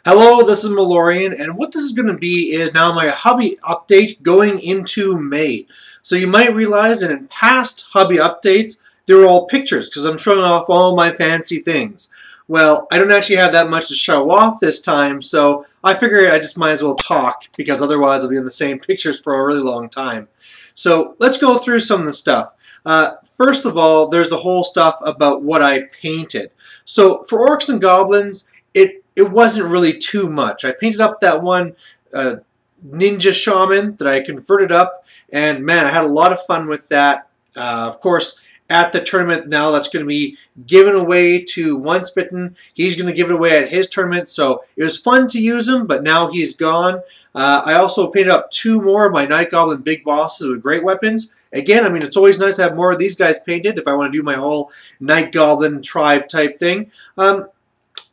Hello, this is Malorian, and what this is going to be is now my hobby update going into May. So you might realize that in past hobby updates, they were all pictures because I'm showing off all my fancy things. Well, I don't actually have that much to show off this time, so I figure I just might as well talk because otherwise I'll be in the same pictures for a really long time. So let's go through some of the stuff. First of all, there's the whole stuff about what I painted. So for Orcs and Goblins, it wasn't really too much. I painted up that one ninja shaman that I converted up, and man, I had a lot of fun with that. Of course, at the tournament now, that's going to be given away to Once Bitten. He's going to give it away at his tournament, so it was fun to use him, but now he's gone. I also painted up two more of my Night Goblin big bosses with great weapons. Again, I mean, it's always nice to have more of these guys painted if I want to do my whole Night Goblin tribe type thing.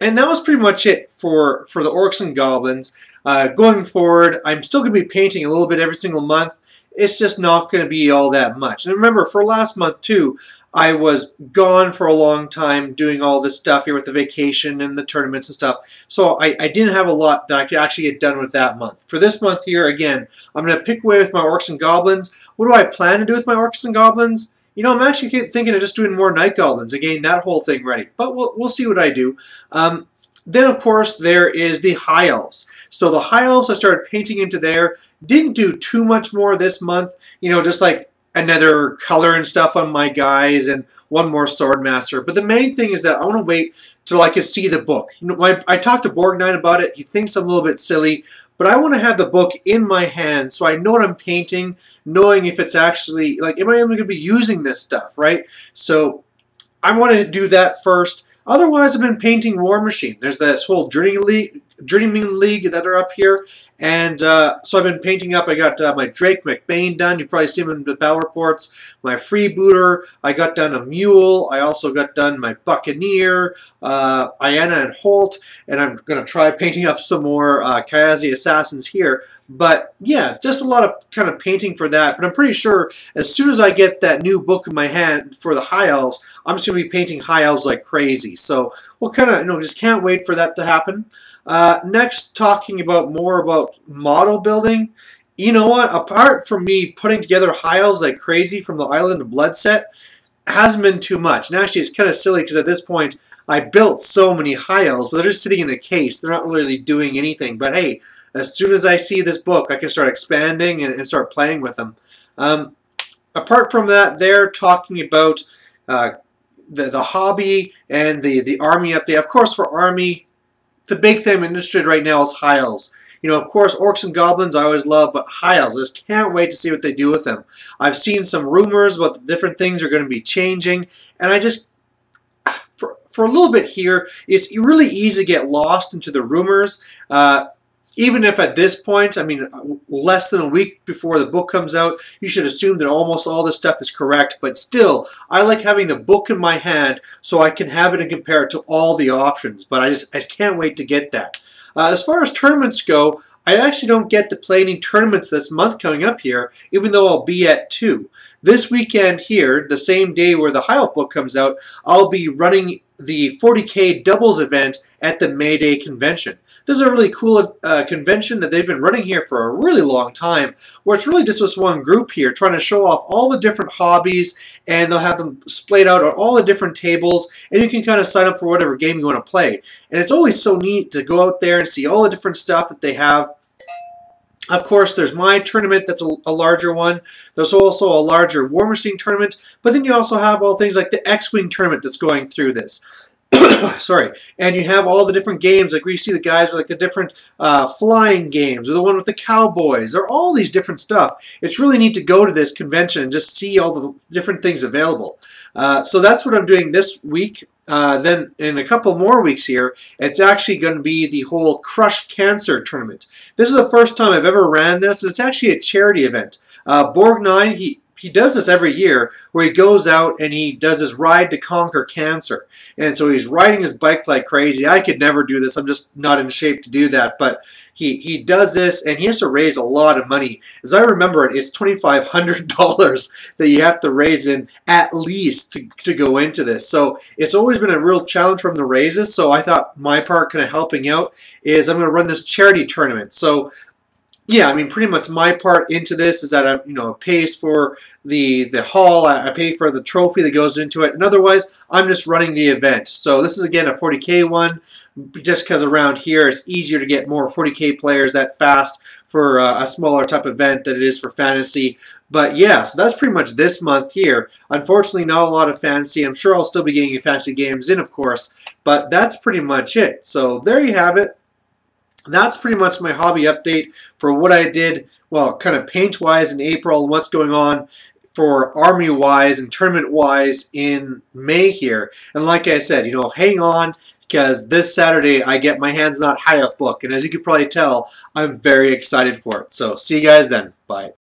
And that was pretty much it for the Orcs and Goblins. Going forward, I'm still going to be painting a little bit every single month. It's just not going to be all that much. And remember, for last month too, I was gone for a long time doing all this stuff here with the vacation and the tournaments and stuff. So I didn't have a lot that I could actually get done with that month. For this month here, again, I'm going to pick away with my Orcs and Goblins. What do I plan to do with my Orcs and Goblins? You know, I'm actually thinking of just doing more Night Goblins, getting that whole thing ready. But we'll see what I do. Then, of course, there is the High Elves. So the High Elves I started painting into there. Didn't do too much more this month. You know, just like another color and stuff on my guys and one more Swordmaster. But the main thing is that I want to wait till I can see the book. You know, I talked to Borgnine about it. He thinks I'm a little bit silly. But I want to have the book in my hand so I know what I'm painting, knowing if it's actually, like, am I even going to be using this stuff, right? So I want to do that first. Otherwise, I've been painting War Machine. There's this whole Journeyman League that are up here. And so I've been painting up. I got my Drake McBain done. You've probably seen him in the battle reports. My Freebooter. I got done a Mule. I also got done my Buccaneer, Iana and Holt. And I'm going to try painting up some more Kayazi Assassins here. But yeah, just a lot of kind of painting for that. But I'm pretty sure as soon as I get that new book in my hand for the High Elves, I'm just going to be painting High Elves like crazy. So we'll kind of, just can't wait for that to happen. Next, talking about more about model building. You know what? Apart from me putting together High Elves like crazy from the Island of Blood set, hasn't been too much. And actually, it's kind of silly because at this point, I built so many High Elves, but they're just sitting in a case. They're not really doing anything. But hey, as soon as I see this book, I can start expanding and start playing with them. Apart from that, they're talking about the hobby and the army update. Of course, for army, the big thing I'm interested in right now is High Elves. You know, of course, Orcs and Goblins I always love, but High Elves, I just can't wait to see what they do with them. I've seen some rumors about the different things are going to be changing, and I just, for a little bit here, it's really easy to get lost into the rumors. Even if at this point, I mean, less than a week before the book comes out, you should assume that almost all this stuff is correct. But still, I like having the book in my hand so I can have it and compare it to all the options. But I just can't wait to get that. As far as tournaments go, I actually don't get to play any tournaments this month coming up here, even though I'll be at 2. This weekend here, the same day where the High Elf book comes out, I'll be running the 40K doubles event at the May Day convention. This is a really cool convention that they've been running here for a really long time, where it's really just this one group here trying to show off all the different hobbies, and they'll have them splayed out on all the different tables, and you can kind of sign up for whatever game you want to play. And it's always so neat to go out there and see all the different stuff that they have. Of course, there's my tournament that's a larger one. There's also a larger War Machine tournament, but then you also have all things like the X-Wing tournament that's going through this. Sorry. And you have all the different games, like we see the guys with like the different flying games, or the one with the cowboys, or all these different stuff. It's really neat to go to this convention and just see all the different things available. So that's what I'm doing this week. Then in a couple more weeks here, it's actually going to be the whole Crush Cancer tournament. This is the first time I've ever ran this, and it's actually a charity event. Borgnine, he does this every year where he goes out and he does his ride to conquer cancer. And so he's riding his bike like crazy. I could never do this. I'm just not in shape to do that. But he does this, and he has to raise a lot of money. As I remember it, it's $2,500 that you have to raise in at least to go into this. So it's always been a real challenge from the raises. So I thought my part kind of helping out is I'm going to run this charity tournament. So yeah, I mean, pretty much my part into this is that I, it pays for the hall, I pay for the trophy that goes into it, and otherwise, I'm just running the event. So this is again a 40K one, just because around here it's easier to get more 40K players that fast for a smaller type event than it is for fantasy. But yeah, so that's pretty much this month here. Unfortunately, not a lot of fantasy. I'm sure I'll still be getting fantasy games in, of course, but that's pretty much it. So there you have it. That's pretty much my hobby update for what I did, well, kind of paint-wise in April and what's going on for army-wise and tournament-wise in May here. And like I said, hang on, because this Saturday I get my Hands Not High Up book. And as you can probably tell, I'm very excited for it. So see you guys then. Bye.